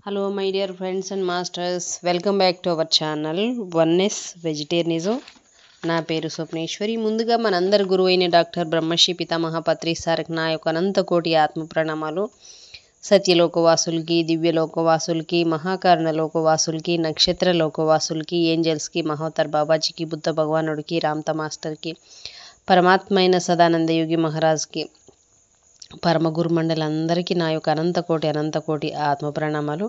Hello my dear friends and masters, welcome back to our channel Oneness Vegetarianism. నా పేరు స్వప్నేశ్వరి. ముందుగా మనందరి గురువు అయిన డాక్టర్ బ్రహ్మశ్రీ పితామహ పత్రి సార్కి నా యొక్క అనంత కోటి ఆత్మ ప్రణామాలు. సత్యలోకవాసులకి, దివ్యలోకవాసులకి, మహాకారణ లోకవాసులకి, నక్షత్ర లోకవాసులకి, ఏంజల్స్కి, మహోత్తర్ బాబాజీకి, బుద్ధ భగవానుడికి, రామ్త మాస్టర్కి, పరమాత్మ అయిన సదానంద యోగి మహారాజ్కి, పరమగురు మండలందరికీ నా యొక్క అనంత కోటి ఆత్మ ప్రణామాలు.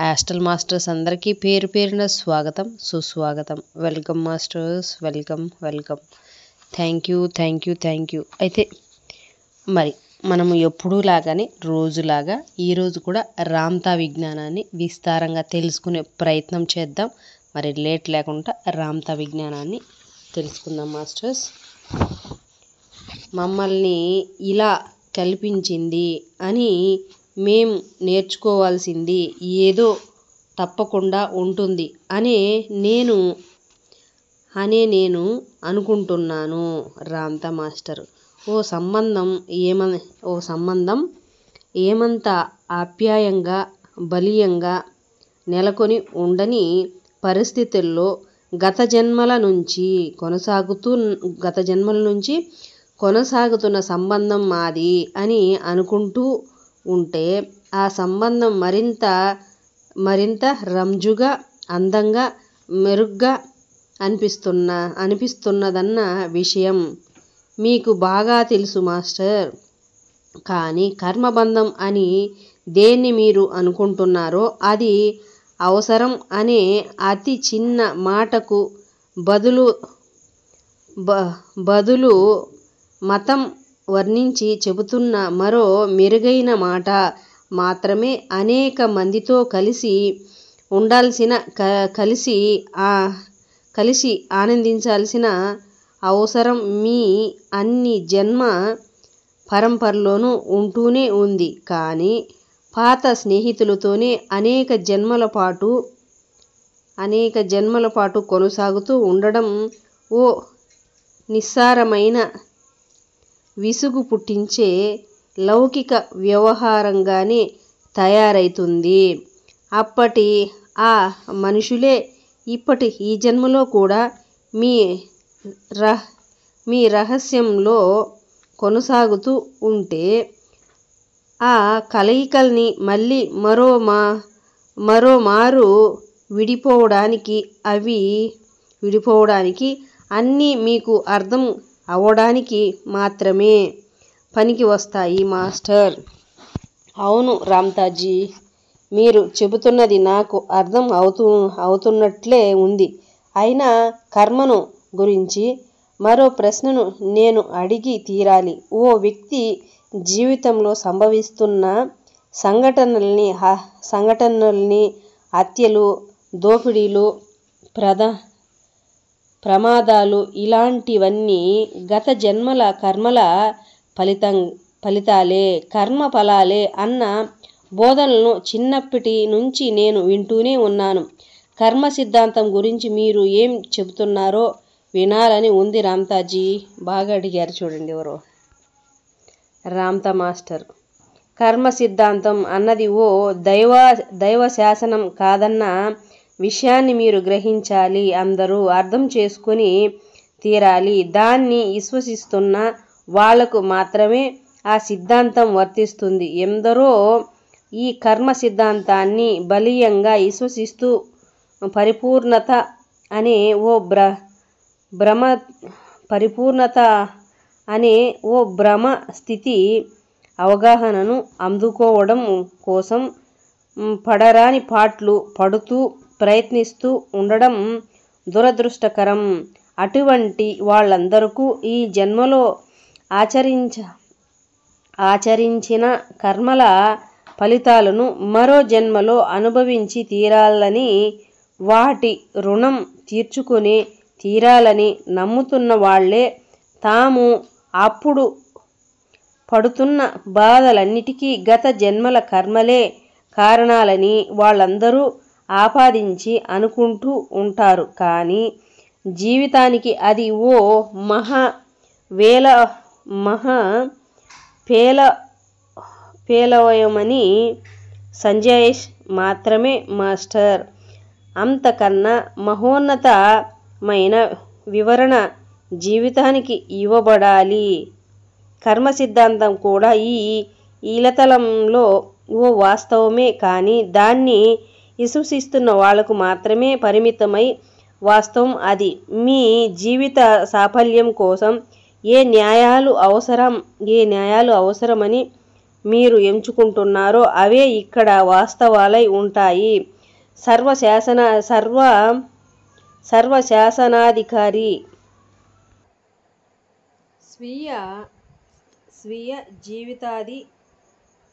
ఆస్ట్రల్ మాస్టర్స్ అందరికీ పేరు పేరున స్వాగతం, సుస్వాగతం. Welcome masters, welcome. Thank you. అయితే మరి మనము ఎప్పుడూ లాగానే రోజులాగా ఈరోజు కూడా రామ్తా విజ్ఞానాన్ని విస్తారంగా తెలుసుకునే ప్రయత్నం చేద్దాం. మరి లేట్ లేకుండా రామ్తా విజ్ఞానాన్ని తెలుసుకుందాం మాస్టర్స్. మమ్మల్ని ఇలా కల్పించింది అని మేం నేర్చుకోవాల్సింది ఏదో తప్పకుండా ఉంటుంది అనే నేను అనుకుంటున్నాను రామ్తా మాస్టర్. ఓ సంబంధం ఏమంత ఆప్యాయంగా బలీయంగా నెలకొని ఉండని పరిస్థితుల్లో గత జన్మల నుంచి కొనసాగుతున్న సంబంధం మాది అని అనుకుంటూ ఉంటే ఆ సంబంధం మరింత రంజుగా, అందంగా, మెరుగ్గా అనిపిస్తున్నదన్న విషయం మీకు బాగా తెలుసు మాస్టర్. కానీ కర్మబంధం అని దేన్ని మీరు అనుకుంటున్నారో అది అవసరం అనే అతి చిన్న మాటకు బదులు మతం వర్ణించి చెబుతున్న మరో మెరుగైన మాట మాత్రమే అనేక మందితో కలిసి ఆనందించాల్సిన అవసరం మీ అన్ని జన్మ పరంపరలోనూ ఉంటూనే ఉంది. కానీ పాత స్నేహితులతోనే అనేక జన్మల పాటు కొనసాగుతూ ఉండడం ఓ నిస్సారమైన విసుగు పుట్టించే లౌకిక వ్యవహారంగానే తయారైతుంది. అప్పటి ఆ మనుషులే ఇప్పటి ఈ జన్మలో కూడా మీ రహస్యంలో కొనసాగుతూ ఉంటే ఆ కలయికల్ని మళ్ళీ మరోమారు విడిపోవడానికి అన్నీ మీకు అర్థం అవ్వడానికి మాత్రమే పనికి వస్తాయి మాస్టర్. అవును రామ్తాజీ, మీరు చెబుతున్నది నాకు అర్థం అవుతున్నట్లే ఉంది. అయినా కర్మను గురించి మరో ప్రశ్నను నేను అడిగి తీరాలి. ఓ వ్యక్తి జీవితంలో సంభవిస్తున్న సంఘటనల్ని, హత్యలు, దోపిడీలు, ప్రమాదాలు ఇలాంటివన్నీ గత జన్మల కర్మల ఫలితాలే, కర్మ ఫలాలే అన్న బోధనలను చిన్నప్పటి నుంచి నేను వింటూనే ఉన్నాను. కర్మ సిద్ధాంతం గురించి మీరు ఏం చెబుతున్నారో వినాలని ఉంది రామ్తాజీ. బాగా అడిగారు చూడండి ఎవరో. రామ్తా మాస్టర్, కర్మ సిద్ధాంతం అన్నది ఓ దైవ శాసనం కాదన్న విషయాన్ని మీరు గ్రహించాలి. అందరూ అర్థం చేసుకుని తీరాలి. దాన్ని విశ్వసిస్తున్న వాళ్లకు మాత్రమే ఆ సిద్ధాంతం వర్తిస్తుంది. ఎందరో ఈ కర్మ సిద్ధాంతాన్ని బలీయంగా విశ్వసిస్తూ పరిపూర్ణత అనే ఓ భ్రమ స్థితి అవగాహనను అందుకోవడం కోసం పడరాని పాట్లు పడుతూ ప్రయత్నిస్తూ ఉండడం దురదృష్టకరం. అటువంటి వాళ్ళందరకు ఈ జన్మలో ఆచరించిన కర్మల ఫలితాలను మరో జన్మలో అనుభవించి తీరాలని, వాటి రుణం తీర్చుకుని తీరాలని నమ్ముతున్న వాళ్లే తాము అప్పుడు పడుతున్న బాధలన్నిటికీ గత జన్మల కర్మలే కారణాలని వాళ్ళందరూ ఆపాదించి అనుకుంటూ ఉంటారు. కానీ జీవితానికి అది ఓ పేలవమని సంజయ్ మాత్రమే మాస్టర్. అంతకన్నా మహోన్నతమైన వివరణ జీవితానికి ఇవ్వబడాలి. కర్మ సిద్ధాంతం కూడా ఈ ఈలతలంలో ఓ వాస్తవమే. కానీ దాన్ని విశ్వసిస్తున్న వాళ్లకు మాత్రమే పరిమితమై వాస్తవం అది. మీ జీవిత సాఫల్యం కోసం ఏ న్యాయాలు అవసరమని మీరు ఎంచుకుంటున్నారో అవే ఇక్కడ వాస్తవాలై ఉంటాయి. సర్వశాసనాధికారి స్వీయ జీవితాది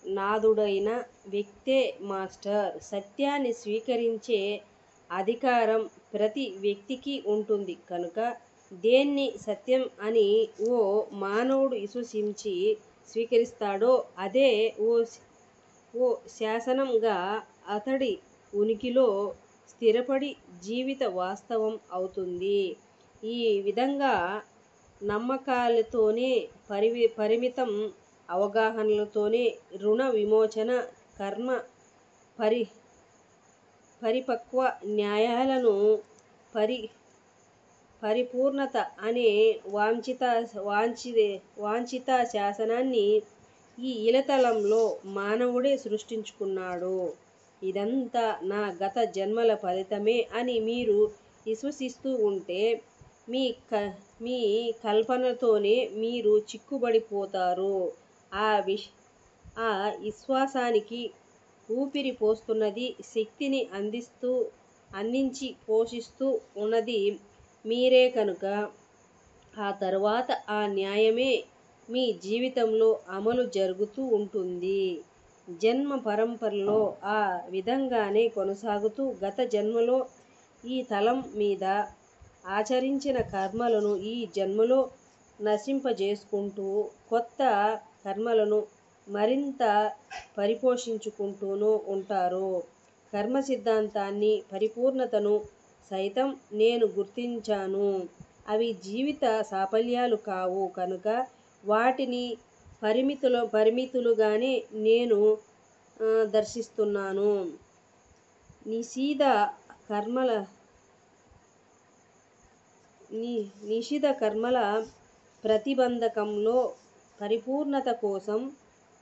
నాథుడైన వ్యక్తే మాస్టర్. సత్యాన్ని స్వీకరించే అధికారం ప్రతి వ్యక్తికి ఉంటుంది కనుక దేన్ని సత్యం అని ఓ మానవుడు విశ్వసించి స్వీకరిస్తాడో అదే ఓ శాసనంగా అతడి ఉనికిలో స్థిరపడి జీవిత వాస్తవం అవుతుంది. ఈ విధంగా నమ్మకాలతోనే పరిమితం అవగాహనలతోనే రుణ విమోచన, కర్మ పరిపక్వ న్యాయాలను, పరిపూర్ణత అనే వాంఛిత శాసనాన్ని ఈ ఇలతలంలో మానవుడే సృష్టించుకున్నాడు. ఇదంతా నా గత జన్మల ఫలితమే అని మీరు విశ్వసిస్తూ ఉంటే మీ కల్పనతోనే మీరు చిక్కుబడిపోతారు. ఆ విశ్వాసానికి ఊపిరి పోస్తున్నది, శక్తిని అందించి పోషిస్తూ ఉన్నది మీరే కనుక ఆ తరువాత ఆ న్యాయమే మీ జీవితంలో అమలు జరుగుతూ ఉంటుంది. జన్మ పరంపరలో ఆ విధంగానే కొనసాగుతూ గత జన్మలో ఈ తలం మీద ఆచరించిన కర్మలను ఈ జన్మలో నశింపజేసుకుంటూ కొత్త కర్మలను మరింత పరిపోషించుకుంటూనూ ఉంటారు. కర్మ సిద్ధాంతాన్ని, పరిపూర్ణతను సైతం నేను గుర్తించాను. అవి జీవిత సాఫల్యాలు కావు కనుక వాటిని పరిమితులుగానే నేను దర్శిస్తున్నాను. నిషిద్ధ కర్మల ప్రతిబంధకంలో పరిపూర్ణత కోసం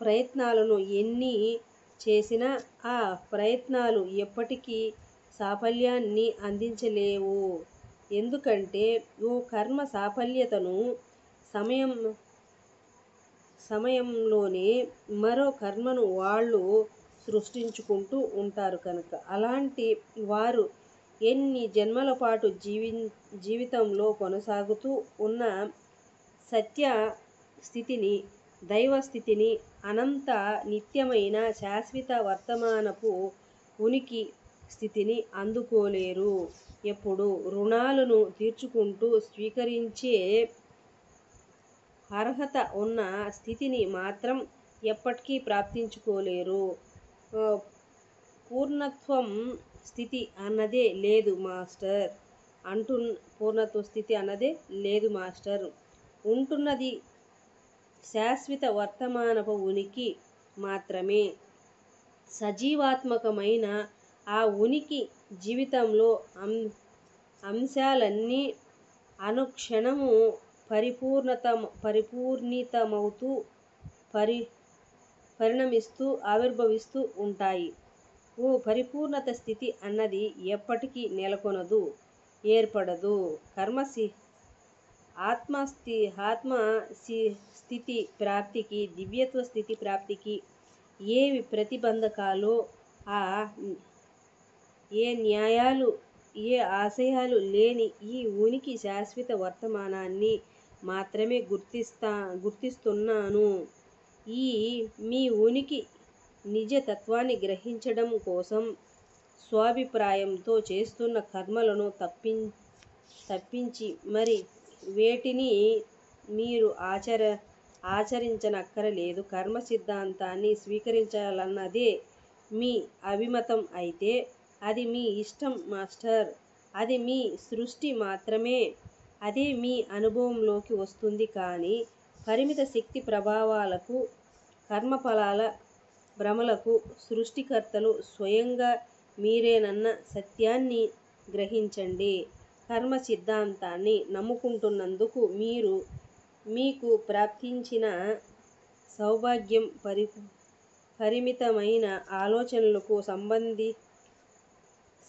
ప్రయత్నాలను ఎన్ని చేసినా ఆ ప్రయత్నాలు ఎప్పటికీ సాఫల్యాన్ని అందించలేవు. ఎందుకంటే ఓ కర్మ సాఫల్యతను సమయంలోనే మరో కర్మను వాళ్ళు సృష్టించుకుంటూ ఉంటారు కనుక. అలాంటి వారు ఎన్ని జన్మల పాటు జీవితంలో కొనసాగుతూ ఉన్న సత్య స్థితిని, దైవ స్థితిని, అనంత నిత్యమైన శాశ్వత వర్తమానపు ఉనికి స్థితిని అందుకోలేరు. ఎప్పుడూ రుణాలను తీర్చుకుంటూ స్వీకరించే అర్హత ఉన్న స్థితిని మాత్రం ఎప్పటికీ ప్రాప్తించుకోలేరు. పూర్ణత్వం స్థితి అన్నదే లేదు మాస్టర్. ఉంటున్నది శాశ్వత వర్తమానపు ఉనికి మాత్రమే. సజీవాత్మకమైన ఆ ఉనికి జీవితంలో అంశాలన్నీ అనుక్షణమూ పరిపూర్ణితమవుతూ పరిణమిస్తూ ఆవిర్భవిస్తూ ఉంటాయి. ఓ పరిపూర్ణత స్థితి అన్నది ఎప్పటికీ నెలకొనదు, ఏర్పడదు. ఆత్మస్థితి ప్రాప్తికి, దివ్యత్వ స్థితి ప్రాప్తికి ఏవి ప్రతిబంధకాలో ఏ న్యాయాలు, ఏ ఆశయాలు లేని ఈ ఉనికి శాశ్వత వర్తమానాన్ని మాత్రమే గుర్తిస్తున్నాను. ఈ మీ ఉనికి నిజ తత్వాన్ని గ్రహించడం కోసం స్వాభిప్రాయంతో చేస్తున్న కర్మలను తప్పించి మరి వేటినీ మీరు ఆచరించనక్కరలేదు. కర్మ సిద్ధాంతాన్ని స్వీకరించాలన్నదే మీ అభిమతం అయితే అది మీ ఇష్టం మాస్టర్. అది మీ సృష్టి మాత్రమే. అదే మీ అనుభవంలోకి వస్తుంది. కానీ పరిమిత శక్తి ప్రభావాలకు, కర్మఫలాల భ్రమలకు సృష్టికర్తలు స్వయంగా మీరేనన్న సత్యాన్ని గ్రహించండి. కర్మ సిద్ధాంతాన్ని నమ్ముకుంటున్నందుకు మీకు ప్రాప్తించిన సౌభాగ్యం పరిమితమైన ఆలోచనలకు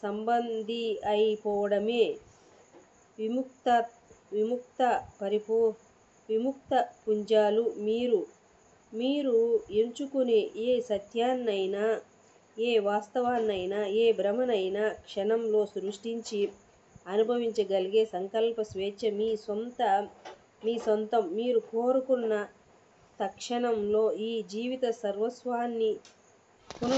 సంబంధి అయిపోవడమే. విముక్త పుంజాలు మీరు ఎంచుకునే ఏ సత్యాన్నైనా, ఏ వాస్తవాన్నైనా, ఏ భ్రమనైనా క్షణంలో సృష్టించి అనుభవించగలిగే సంకల్ప స్వేచ్ఛ మీ సొంతం. మీరు కోరుకున్న తక్షణంలో ఈ జీవిత సర్వస్వాన్ని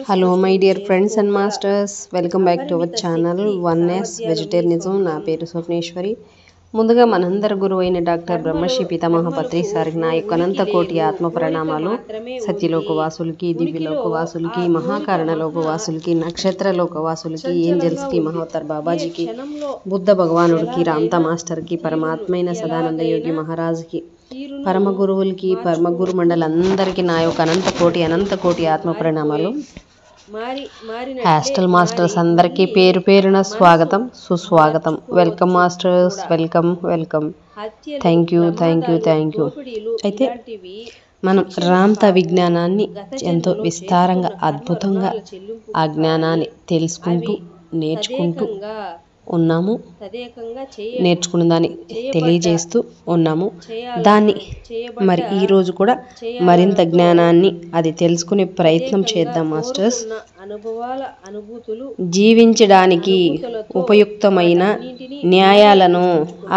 hello my dear friends and masters, welcome back to our channel oneness vegetarianism. నా పేరు స్వప్నేశ్వరి. ముందుగా మనందరి గురువు అయిన డాక్టర్ బ్రహ్మశ్రీ పితామహ పత్రి సార్కి నా యొక్క అనంత కోటి ఆత్మ ప్రణామాలు. సత్యలోక వాసులకి, దివ్యలోక వాసులకి, మహాకారణ లోక వాసులకి, నక్షత్ర లోక వాసులకి, ఏంజల్స్కి, మహోత్తర్ బాబాజీకి, బుద్ధ భగవానుడికి, రామ్తా మాస్టర్కి, పరమాత్మైన సదానంద యోగి మహారాజ్కి, పరమ గురువులకి, పరమ గురు మండలందరికీ నా యొక్క అనంత కోటి ఆత్మ ప్రణామాలు. హాస్టల్ మాస్టర్స్ అందరికీ పేరు పేరున స్వాగతం, సుస్వాగతం. Welcome masters, welcome. Thank you. అయితే మనం రామ్తా విజ్ఞానాన్ని ఎంతో విస్తారంగా, అద్భుతంగా ఆ జ్ఞానాన్ని తెలుసుకుంటూ, నేర్చుకుంటూ ఉన్నాము. నేర్చుకున్న దాన్ని తెలియజేస్తూ ఉన్నాము. దాన్ని మరి ఈరోజు కూడా మరింత జ్ఞానాన్ని అది తెలుసుకునే ప్రయత్నం చేద్దాం మాస్టర్స్. జీవించడానికి ఉపయుక్తమైన న్యాయాలను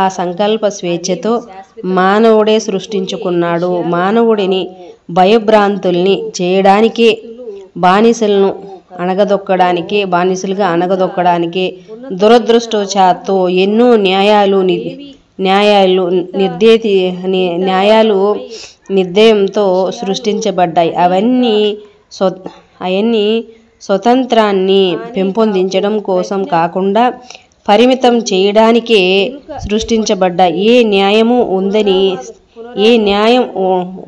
ఆ సంకల్ప స్వేచ్ఛతో మానవుడే సృష్టించుకున్నాడు. మానవుడిని భయభ్రాంతుల్ని చేయడానికే, బానిసలుగా అణగదొక్కడానికే దురదృష్టవశాత్తు ఎన్నో న్యాయాలు నిర్దయంతో సృష్టించబడ్డాయి. అవన్నీ స్వతంత్రాన్ని పెంపొందించడం కోసం కాకుండా పరిమితం చేయడానికే సృష్టించబడ్డాయి. ఏ న్యాయం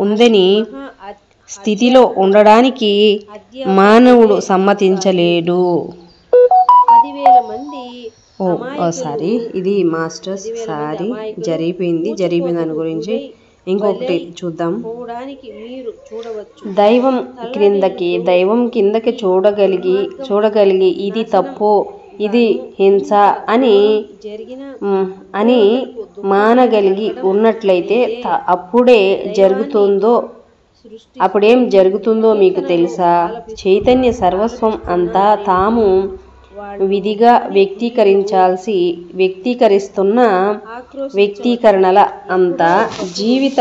ఉందని స్థితిలో ఉండడానికి మానవుడు సమ్మతించలేడు. ఇది మాస్టర్స్ జరిగిపోయింది దాని గురించి ఇంకొకటి చూద్దాం. దైవం కిందకి చూడగలిగి ఇది తప్పు, ఇది హింస అని మానగలిగి ఉన్నట్లయితే అప్పుడేం జరుగుతుందో మీకు తెలుసా? చైతన్య సర్వస్వం అంతా తాము విధిగా వ్యక్తీకరిస్తున్న వ్యక్తీకరణల అంతా జీవిత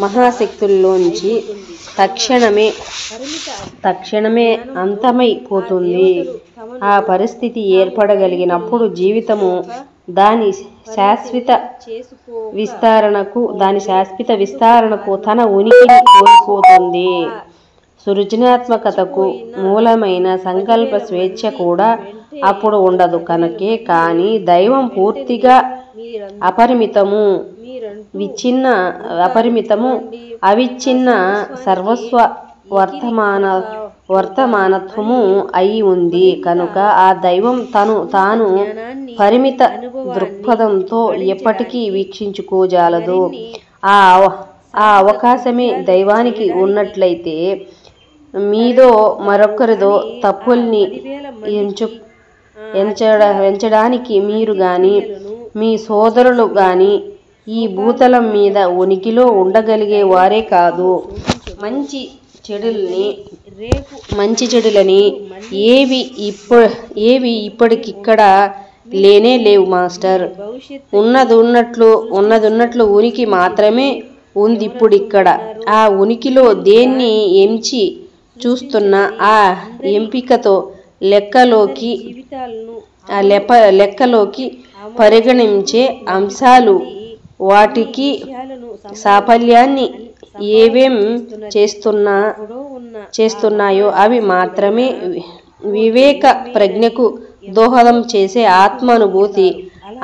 మహాశక్తుల్లోంచి తక్షణమే అంతమైపోతుంది. ఆ పరిస్థితి ఏర్పడగలిగినప్పుడు జీవితము దాని శాశ్వత విస్తరణకు తన ఉనికిని కోల్పోతుంది. సృజనాత్మకతకు మూలమైన సంకల్ప స్వేచ్ఛ కూడా అప్పుడు ఉండదు. కానీ దైవం పూర్తిగా అవిచ్ఛిన్న సర్వస్వ వర్తమానత్వము అయి ఉంది కనుక ఆ దైవం తాను పరిమిత దృక్పథంతో ఎప్పటికీ వీక్షించుకోజాలదు. ఆ అవకాశమే దైవానికి ఉన్నట్లయితే మీదో మరొకరిదో తప్పుల్ని ఎంచడానికి మీరు గాని, మీ సోదరులు గాని ఈ భూతలం మీద ఉనికిలో ఉండగలిగే వారే కాదు. మంచి చెడులని ఏవి ఇప్పటికిక్కడ లేనే లేవు మాస్టర్. ఉన్నదున్నట్లు ఉనికి మాత్రమే ఉంది ఇప్పుడిక్కడ. ఆ ఉనికిలో దేన్ని ఎంచి చూస్తున్నా ఆ ఎంపికతో లెక్కలోకి పరిగణించే అంశాలు, వాటికి సాఫల్యాన్ని ఏవేం చేస్తున్నాయో అవి మాత్రమే వివేక ప్రజ్ఞకు దోహదం చేసే ఆత్మానుభూతి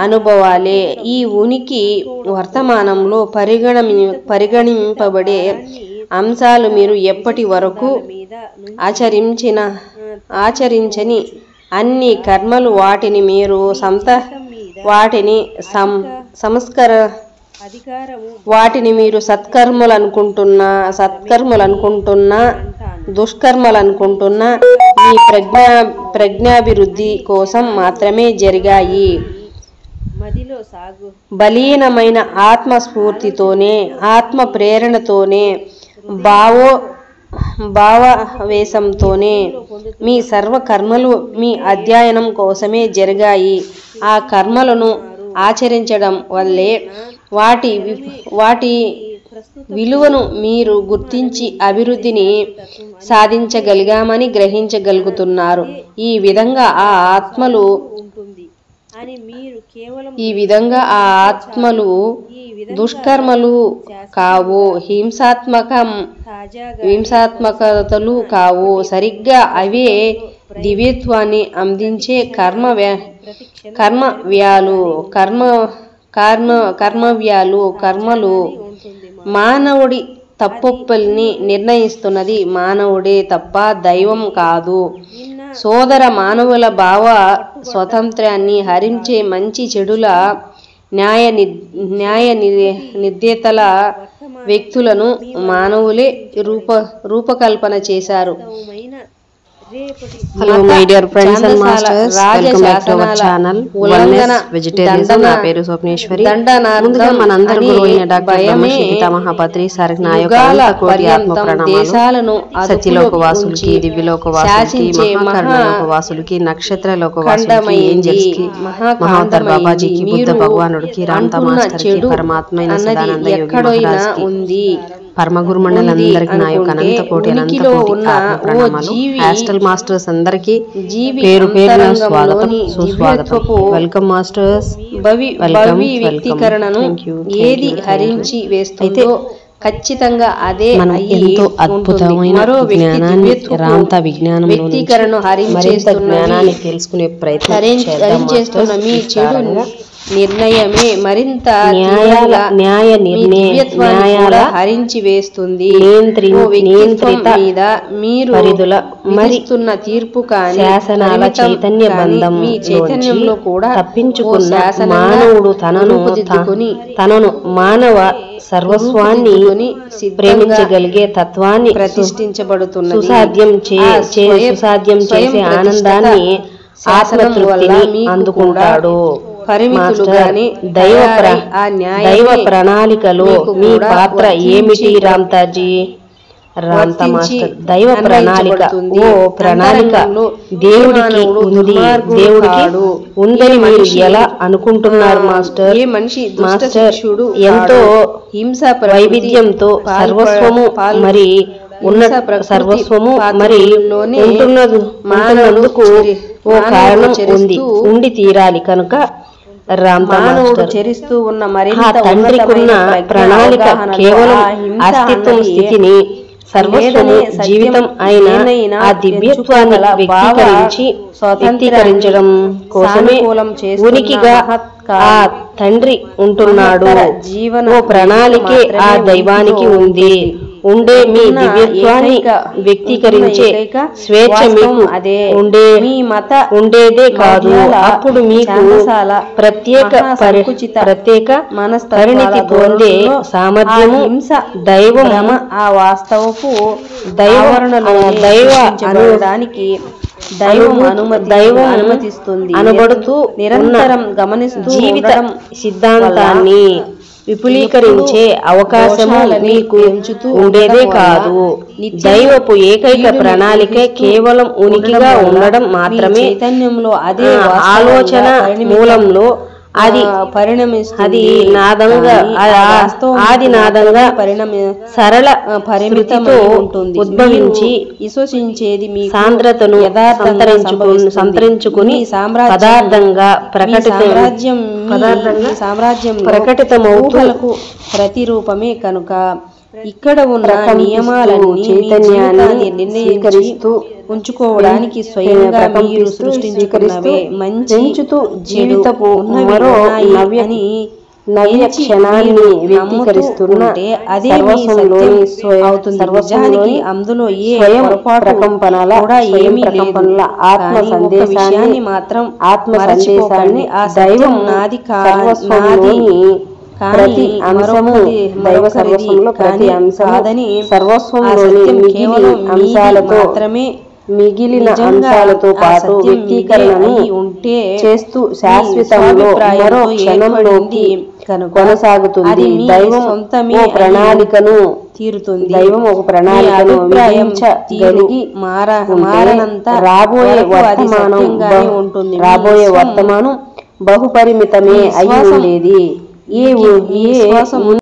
అనుభవాలే. ఈ ఉనికి వర్తమానంలో పరిగణింపబడే అంశాలు మీరు ఎప్పటి వరకు ఆచరించని అన్ని కర్మలు వాటిని మీరు సత్కర్మలు అనుకుంటున్నా దుష్కర్మలు అనుకుంటున్నా మీ ప్రజ్ఞాభివృద్ధి కోసం మాత్రమే జరిగాయి. బలీనమైన ఆత్మస్ఫూర్తితోనే ఆత్మ ప్రేరణతోనే భావావేశంతోనే మీ సర్వ కర్మలు మీ అధ్యయనం కోసమే జరిగాయి. ఆ కర్మలను ఆచరించడం వల్లే వాటి విలువను మీరు గుర్తించి అభివృద్ధిని సాధించగలిగామని గ్రహించగలుగుతున్నారు. ఈ విధంగా ఆ ఆత్మలు దుష్కర్మలు కావు, హింసాత్మకతలు కావు. సరిగ్గా అవే దివ్యత్వాన్ని అందించే కర్మలు. మానవుడి తప్పొప్పుల్ని నిర్ణయిస్తున్నది మానవుడే తప్ప దైవం కాదు. సోదర మానవుల భావ స్వాతంత్ర్యాన్ని హరించే మంచి చెడుల న్యాయ నిర్దేతల వ్యక్తులను మానవులే రూపకల్పన చేశారు. Hello my dear friends and masters, welcome back to our channel oneness vegetarianism. నా పేరు స్వప్నేశ్వరి. ముందుగా మనందరి గురువు అయిన డాక్టర్ బ్రహ్మశ్రీ పితామహ పత్రి సారికి నా యొక్క కోటి ఆత్మ ప్రణామాలు. సత్యలోక వాసులకి, దివ్యలోక వాసులకి, మహాకర్ణలోక వాసులకి, నక్షత్ర లోక వాసులకి, ఏంజల్స్ కి, మహావతార్ బాబాజీకి, బుద్ధ భగవానుడికి, రామతా మాస్టర్ కి, పరమాత్మ అయిన సదానంద యోగి మహారాజ్ కి, పరమ గురుమండలందరికీ నా యొక్క అనంత కోటి ప్రణామాలు. హాస్టల్ మాస్టర్స్ అందరికీ పేరు పేరున స్వాగతం, సుస్వాగతం. వెల్కమ్ మాస్టర్స్, వ్యక్తీకరణను ఏది హరించి వేస్తుందో ఖచ్చితంగా అదే ఎంతో అద్భుతమైన జ్ఞానాన్ని రామతా విజ్ఞానం వ్యక్తీకరణను జ్ఞానాన్ని తెలుసుకునే ప్రయత్నం చేస్తున్న మీ చెడు నిర్ణయమే మరింత న్యాయాల హరించి వేస్తుంది. నియంత్రిత మీద మీరు మరిస్తున్న తీర్పు కానీ శాసనాల చైతన్య బంధం మీ చైతన్యంలో కూడా తప్పించుకున్న మానవుడు తనను మానవ సర్వస్వాన్ని ప్రేమించగలిగే తత్వాన్ని ప్రతిష్ఠించబడుతున్నది. సుసాధ్యం చేసే ఆనందాన్ని ఆత్మతృప్తిని అందుకుంటాడు. పరిమితులు గాని దైవ ప్రణాళికలో మీ పాత్ర ఏమిటి రామతాజీ? రామతా మాస్టర్, దైవ ప్రణాళిక దేవుడికి ఉందని మీరు ఎలా అనుకుంటున్నారు మాస్టర్? ఎంతో హింస వైవిధ్యంతో సర్వస్వము ఉంటున్నందుకు ఓ కారణం ఉండి తీరాలి. కనుక మానవుడు చరిస్తూ ఉన్న తండ్రికున్న ప్రణాళిక కేవలం అస్తిత్వం స్థితిని సర్వస్వము జీవితం అయిన ఆ దివ్యత్వాన్ని వ్యక్తీకరించడం కోసమే ఉనికిగా ఆ తండ్రి ఉంటున్నాడు. ఓ ప్రణాళికే ఆ దైవానికి ఉండే మీ దివ్యత్వాన్ని వ్యక్తీకరించే స్వేచ్ఛ మీకు ఉండేదే కాదు. అప్పుడు మీకు ప్రత్యేక పరిణితి పొందే సామర్థ్యము దైవం ఆ వాస్తవపు దైవం అనుమతిస్తుంది. అనబడుతూ నిరంతరం గమనిస్తూ జీవిత సిద్ధాంతాన్ని విపులీకరించే అవకాశము మీకు ఉండేదే కాదు. దైవపు ఏకైక ప్రణాళిక కేవలం ఉనికిగా ఉండడం మాత్రమే. చైతన్యంలో అదే ఆలోచన మూలంలో అది నాదంగా సరళ పరిమితితో ఉద్భవించి విశ్వసించేది మీ సాంద్రతను సంతరించుకుని పదార్థంగా ప్రకటితమవుతులకు ప్రతిరూపమే. కనుక ఇక్కడ ఉన్న నియమాలన్నీ చైతన్యాన్ని నిర్ణయిస్తూ ఉంచుకోవడానికి స్వయంగా మీరు సృష్టించుకున్నవే. మంచి జీవితపు మరో నవ్యని నవ్య క్షణాన్ని వ్యక్తీకరిస్తున్న సర్వస్వంలోని సర్వస్వంలోని అందులో స్వయం ప్రకంపనల ఆత్మ సందేశాన్ని మాత్రం ఆత్మ సందేశాన్ని దైవం సర్వస్వంలోని ప్రతి అంశము దైవ సర్వస్వంలో ప్రతి అంశము సర్వస్వంలోని మిగిలిన అంశాలతో పాటు వ్యక్తీకరణను చేస్తూ శాశ్వతంలో మరో క్షణంలోకి కొనసాగుతుంది. దైవం ఓ ప్రణాళికను దైవం ఒక ప్రణాళికను విధించగలిగి రాబోయే వర్తమానం బహుపరిమితమే అయి ఉండేది.